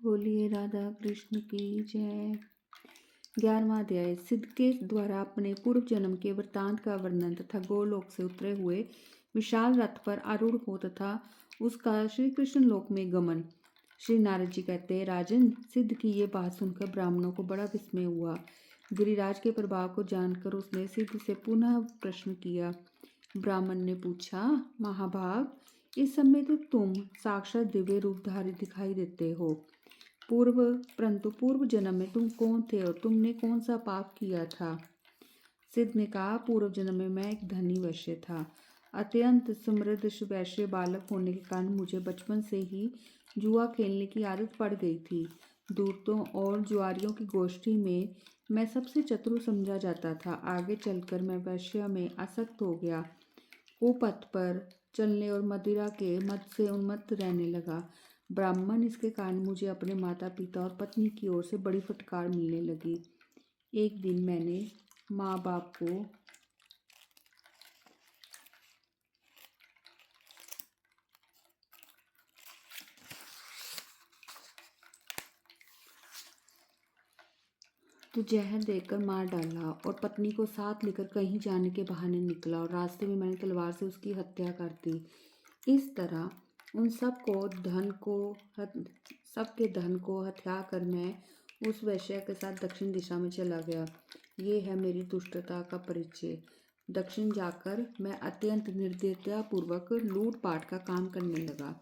बोलिए राधा कृष्ण की जय। 11वां अध्याय। सिद्ध के द्वारा अपने पूर्व जन्म के वृत्तांत का वर्णन तथा गोलोक से उतरे हुए विशाल रथ पर आरूढ़ हो तथा उसका श्री कृष्ण लोक में गमन। श्री नारद जी कहते हैं, राजन, सिद्ध की ये बात सुनकर ब्राह्मणों को बड़ा विस्मय हुआ। गिरिराज के प्रभाव को जानकर उसने सिद्ध से पुनः प्रश्न किया। ब्राह्मण ने पूछा, महाभाग, इस समय तो तुम साक्षात दिव्य रूपधारी दिखाई देते हो, परंतु पूर्व जन्म में तुम कौन थे और तुमने कौन सा पाप किया था? सिद्ध ने कहा, पूर्व जन्म में मैं एक धनी वैश्य था। अत्यंत समृद्ध वैश्य बालक होने के कारण मुझे बचपन से ही जुआ खेलने की आदत पड़ गई थी। दूतों और जुआरियों की गोष्ठी में मैं सबसे चतुर समझा जाता था। आगे चलकर मैं वैश्य में आसक्त हो गया, कुपथ पर चलने और मदिरा के मद से उन्मत्त रहने लगा। ब्राह्मण, इसके कारण मुझे अपने माता पिता और पत्नी की ओर से बड़ी फटकार मिलने लगी। एक दिन मैंने माँ बाप को तो जहर देकर मार डाला और पत्नी को साथ लेकर कहीं जाने के बहाने निकला और रास्ते में मैंने तलवार से उसकी हत्या कर दी। इस तरह उन सबके धन को हत्या कर मैं उस वैश्य के साथ दक्षिण दिशा में चला गया। ये है मेरी दुष्टता का परिचय। दक्षिण जाकर मैं अत्यंत निर्दयता पूर्वक लूट पाट का काम करने लगा।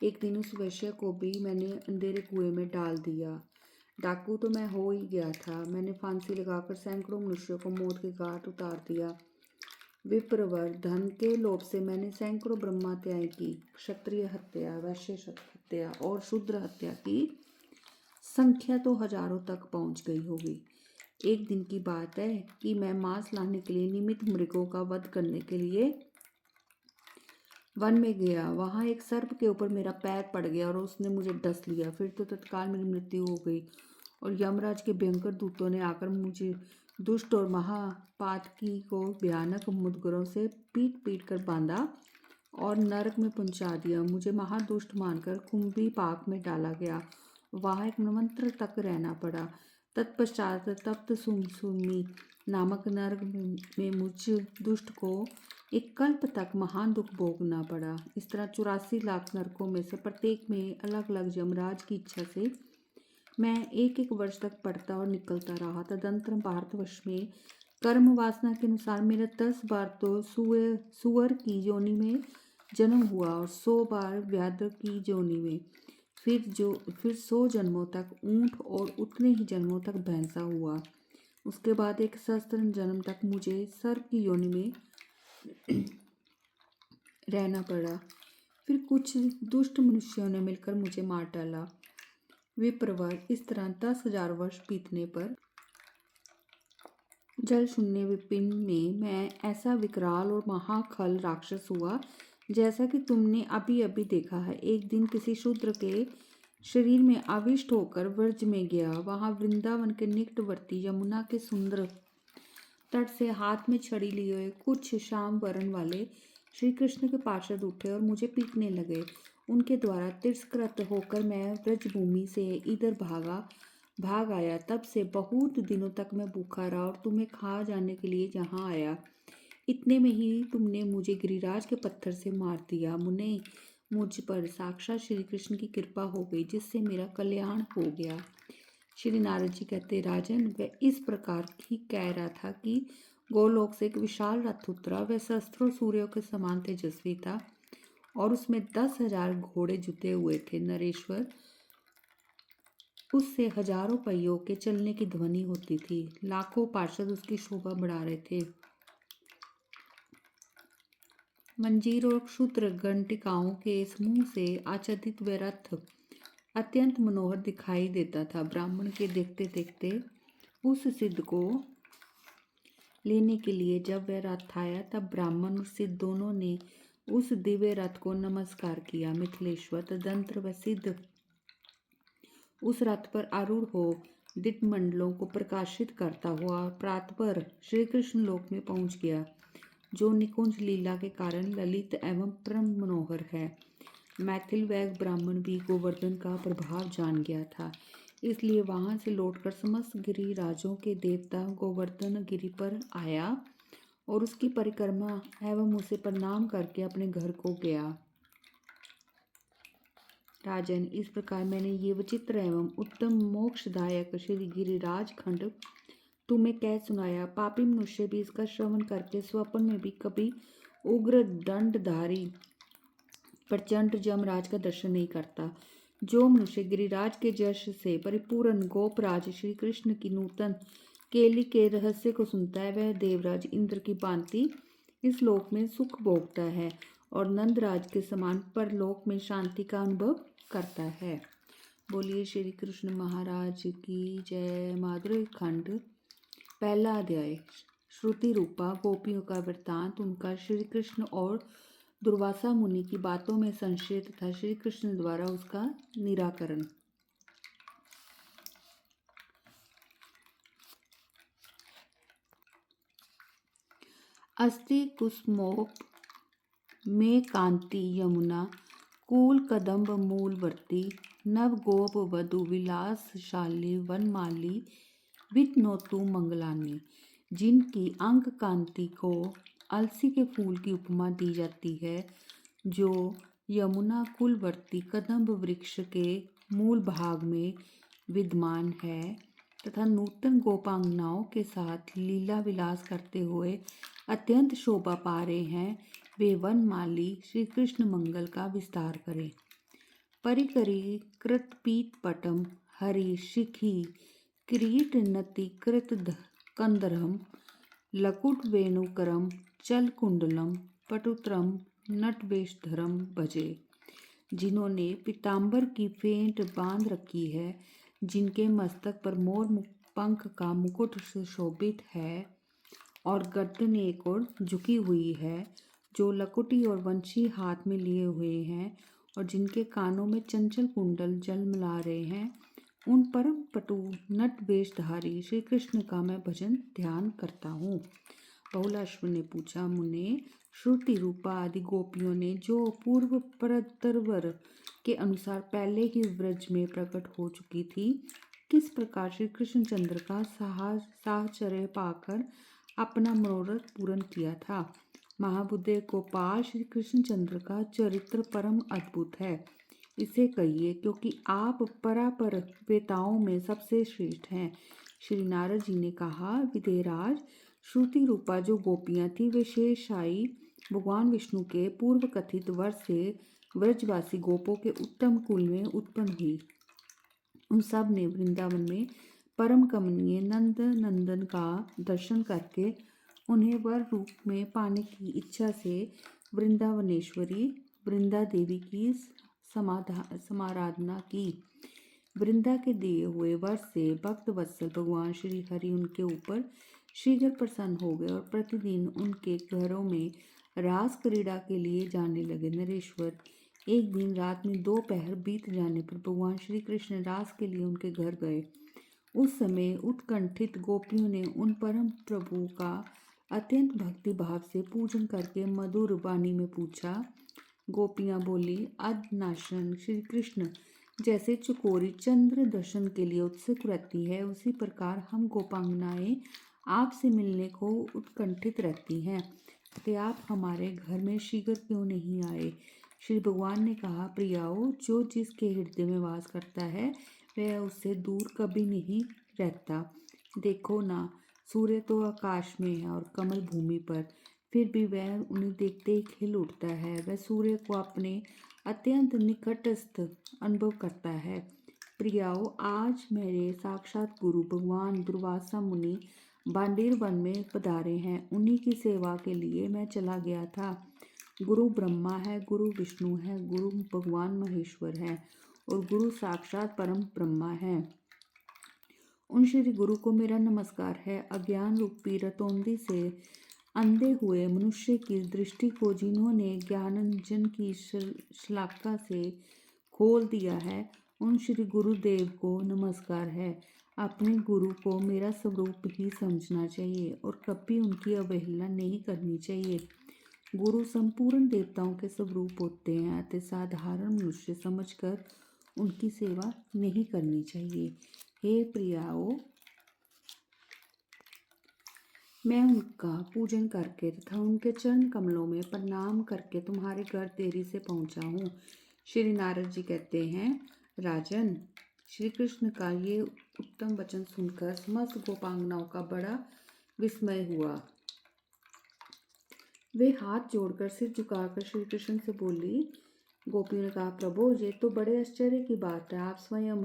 एक दिन उस वैश्य को भी मैंने अंधेरे कुएं में डाल दिया। डाकू तो मैं हो ही गया था। मैंने फांसी लगाकर सैकड़ों मनुष्यों को मौत के घाट उतार दिया। विप्रवर, धन के लोभ से मैंने सैकड़ों ब्रह्महत्याएं की। क्षत्रिय हत्या, वैश्य हत्या और शूद्र हत्या की संख्या तो हजारों तक पहुंच गई होगी। एक दिन की बात है कि मैं मांस लाने के लिए निमित्त मृगों का वध करने के लिए वन में गया। वहां एक सर्प के ऊपर मेरा पैर पड़ गया और उसने मुझे डस लिया। फिर तो तत्काल मेरी मृत्यु हो गई और यमराज के भयंकर दूतों ने आकर मुझे दुष्ट और महापातकी को भयानक मुदगरों से पीट पीट कर बांधा और नरक में पहुंचा दिया। मुझे महादुष्ट मानकर कुंभी पाक में डाला गया। वहां एक मनवंतर तक रहना पड़ा। तत्पश्चात तप्त सुमी नामक नरक में मुझ दुष्ट को एक कल्प तक महान दुख भोगना पड़ा। इस तरह 84 लाख नरकों में से प्रत्येक में अलग अलग यमराज की इच्छा से मैं एक एक वर्ष तक पढ़ता और निकलता रहा। तदंतर भारतवर्ष में कर्म वासना के अनुसार मेरा 10 बार तो सुअर की योनि में जन्म हुआ और 100 बार व्याघ्र की योनि में, फिर 100 जन्मों तक ऊंट और उतने ही जन्मों तक भैंसा हुआ। उसके बाद एक सहस्त्र जन्म तक मुझे सर्प की योनि में रहना पड़ा। फिर कुछ दुष्ट मनुष्यों ने मिलकर मुझे मार डाला। विप्रवर, इस तरह 10,000 वर्ष बीतने पर जल शून्य विपिन में मैं ऐसा विकराल और महाखल राक्षस हुआ जैसा कि तुमने अभी अभी देखा है। एक दिन किसी शूद्र के शरीर में आविष्ट होकर व्रज में गया। वहां वृंदावन के निकटवर्ती यमुना के सुंदर तट से हाथ में छड़ी लिए हुए कुछ श्याम वर्ण वाले श्री कृष्ण के पार्षद उठे और मुझे पीटने लगे। उनके द्वारा तिरस्कृत होकर मैं ब्रजभूमि से इधर भाग आया। तब से बहुत दिनों तक मैं भूखा रहा और तुम्हें खा जाने के लिए यहाँ आया। इतने में ही तुमने मुझे गिरिराज के पत्थर से मार दिया। मुने, मुझ पर साक्षात श्री कृष्ण की कृपा हो गई जिससे मेरा कल्याण हो गया। श्री नारद जी कहते, राजन, वह इस प्रकार ही कह रहा था कि गोलोक से एक विशाल रथ उतरा। वह सहस्त्रों सूर्यों के समान तेजस्वी था और उसमें 10,000 घोड़े जुते हुए थे। नरेश्वर, उससे हजारों पहियों के चलने की ध्वनि होती थी। लाखों पार्षद उसकी शोभा बढ़ा रहे थे। मंजीर और क्षुद्र घंटिकाओं के समूह से आच्छादित वह रथ अत्यंत मनोहर दिखाई देता था। ब्राह्मण के देखते देखते उस सिद्ध को लेने के लिए जब वह रथ आया तब ब्राह्मण और सिद्ध दोनों ने उस दिव्य रथ को नमस्कार किया। मिथिलेश्वर, तदंतर वह सिद्ध उस रथ पर आरूढ़ हो दिक्मंडलों को प्रकाशित करता हुआ प्रातःपर श्री कृष्ण लोक में पहुंच गया, जो निकुंज लीला के कारण ललित एवं परम मनोहर है। मैथिलवैग ब्राह्मण भी गोवर्धन का प्रभाव जान गया था, इसलिए वहां से लौटकर समस्त गिरिराजों के देवता गोवर्धन गिरि पर आया और उसकी परिक्रमा एवं उसे प्रणाम करके अपने घर को गया। राजन, इस प्रकार मैंने ये विचित्र एवं उत्तम मोक्षदायक श्री गिरिराज खंड तुम्हें कह सुनाया। पापी मनुष्य भी इसका श्रवण करके स्वप्न में भी कभी उग्र दंडधारी प्रचंड यमराज का दर्शन नहीं करता। जो मनुष्य गिरिराज के यश से परिपूर्ण गोपराज श्री कृष्ण की नूतन केली के रहस्य को सुनता है, वह देवराज इंद्र की भांति इस लोक में सुख भोगता है और नंदराज के समान परलोक में शांति का अनुभव करता है। बोलिए श्री कृष्ण महाराज की जय। माधुर्य खंड पहला अध्याय। श्रुति रूपा गोपियों का वृत्तांत, उनका श्री कृष्ण और दुर्वासा मुनि की बातों में संशय तथा श्री कृष्ण द्वारा उसका निराकरण। अस्ति कुसुमोप में कांति यमुना, कूल कदम्ब मूलवर्ती, नव गोप वधु विलासशाली वनमाली वितनोतु मंगलानी। जिनकी अंग कांति को अलसी के फूल की उपमा दी जाती है, जो यमुना कुलवर्ती कदम्ब वृक्ष के मूल भाग में विद्यमान है तथा नूतन गोपांगनाओं के साथ लीला विलास करते हुए अत्यंत शोभा पा रहे हैं, वे वनमाली श्री कृष्ण मंगल का विस्तार करें। परिकरी कृतपीत पटम हरि शिखी किरीट नति कृत कंदरम लकुट वेणुकरम चल कुंडलम पटुत्रम नटवेशधरम भजे। जिन्होंने पीताम्बर की फेंट बांध रखी है, जिनके मस्तक पर मोर पंख का मुकुट सुशोभित है और गर्दन एक ओर झुकी हुई है, जो लकुटी और वंशी हाथ में लिए हुए हैं और जिनके कानों में चंचल कुंडल जलमला रहे हैं, उन परम पटु नट वेशधारी श्री कृष्ण का मैं भजन ध्यान करता हूँ। बहुलाश्व ने पूछा, मुने, श्रुति रूपा आदि गोपियों ने जो पूर्व परतरवर के अनुसार पहले ही व्रज में प्रकट हो चुकी थी, किस प्रकार श्री कृष्णचंद्र का साहचर्य पाकर अपना मनोरथ पूर्ण किया था। महाबुद्धे गोपाल श्री कृष्णचंद्र का चरित्र परम अद्भुत है, इसे कहिए, क्योंकि आप परापर वेताओं में सबसे श्रेष्ठ हैं। श्री नारद जी ने कहा, विदेराज, श्रुति रूपा जो गोपियां थी, वे शेषशायी भगवान विष्णु के पूर्व कथित वर से व्रजवासी गोपों के उत्तम कुल में उत्पन्न हुई। उन सब ने वृंदावन में परम कमनीय नंद नंदन का दर्शन करके उन्हें वर रूप में पाने की इच्छा से वृंदावनेश्वरी वृंदा देवी की समाराधना की। वृंदा के दिए हुए वर से भक्त वत्सल भगवान श्री हरि उनके ऊपर शीघ्र प्रसन्न हो गए और प्रतिदिन उनके घरों में रास क्रीड़ा के लिए जाने लगे। नरेश्वर, एक दिन रात में 2 पहर बीत जाने पर भगवान श्री कृष्ण रास के लिए उनके घर गए। उस समय उत्कंठित गोपियों ने उन परम प्रभु का अत्यंत भक्ति भाव से पूजन करके मधुर वाणी में पूछा। गोपियां बोली, अधनाशन श्री कृष्ण जैसे चकोरी चंद्र दर्शन के लिए उत्सुक रहती है, उसी प्रकार हम गोपांगनाएं आपसे मिलने को उत्कंठित रहती हैं, तो आप हमारे घर में शीघ्र क्यों नहीं आए। श्री भगवान ने कहा, प्रियाओ, जो जिसके हृदय में वास करता है वह उससे दूर कभी नहीं रहता। देखो ना, सूर्य तो आकाश में है और कमल भूमि पर, फिर भी वह उन्हें देखते ही खिल उठता है। वह सूर्य को अपने अत्यंत निकटस्थ अनुभव करता है। प्रियाओ, आज मेरे साक्षात गुरु भगवान दुर्वासा मुनि बांडीर वन में पधारे हैं। उन्हीं की सेवा के लिए मैं चला गया था। गुरु ब्रह्मा है, गुरु विष्णु है, गुरु भगवान महेश्वर है और गुरु साक्षात परम ब्रह्मा है। उन श्री गुरु को मेरा नमस्कार है। अज्ञान रूपी रतौंदी से अंधे हुए मनुष्य की दृष्टि को जिन्होंने ज्ञानांजन की शलाका से खोल दिया है, उन श्री गुरुदेव को नमस्कार है। अपने गुरु को मेरा स्वरूप ही समझना चाहिए और कभी उनकी अवहेलना नहीं करनी चाहिए। गुरु संपूर्ण देवताओं के स्वरूप होते हैं अतः साधारण मनुष्य समझकर उनकी सेवा नहीं करनी चाहिए। हे प्रियाओ, मैं उनका पूजन करके तथा उनके चरण कमलों में प्रणाम करके तुम्हारे घर देरी से पहुंचा हूँ। श्री नारद जी कहते हैं, राजन, श्री कृष्ण का ये उत्तम वचन सुनकर समस्त गोपांगनाओं का बड़ा विस्मय हुआ। वे हाथ जोड़कर सिर झुकाकर श्री कृष्ण से बोली। गोपियों ने कहा, प्रभु, ये तो बड़े आश्चर्य की बात है। आप स्वयं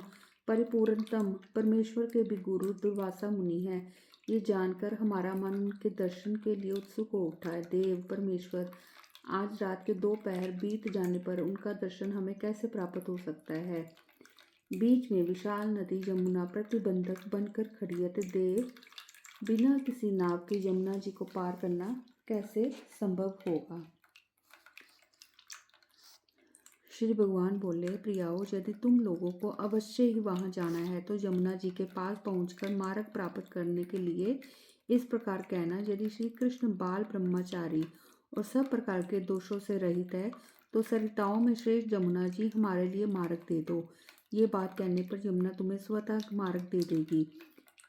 परिपूर्णतम परमेश्वर के भी गुरु दुर्वासा मुनि हैं। ये जानकर हमारा मन उनके दर्शन के लिए उत्सुक हो उठा है। देव परमेश्वर, आज रात के 2 पहर बीत जाने पर उनका दर्शन हमें कैसे प्राप्त हो सकता है? बीच में विशाल नदी यमुना प्रतिबंधक बनकर खड़ी है, तो देव, बिना किसी नाव के यमुना जी को पार करना कैसे संभव होगा? श्री भगवान बोले, प्रियाओ, यदि तुम लोगों को अवश्य ही वहां जाना है तो यमुना जी के पास पहुंचकर मार्ग प्राप्त करने के लिए इस प्रकार कहना, यदि श्री कृष्ण बाल ब्रह्मचारी और सब प्रकार के दोषों से रहित है तो सरिताओं में श्रेष्ठ यमुना जी हमारे लिए मार्ग दे दो। ये बात कहने पर यमुना तुम्हें स्वतः मार्ग दे देगी।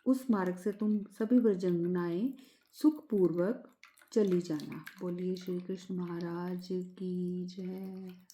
उस मार्ग से तुम सभी व्रजंगनाएं सुखपूर्वक चली जाना। बोलिए श्री कृष्ण महाराज की जय।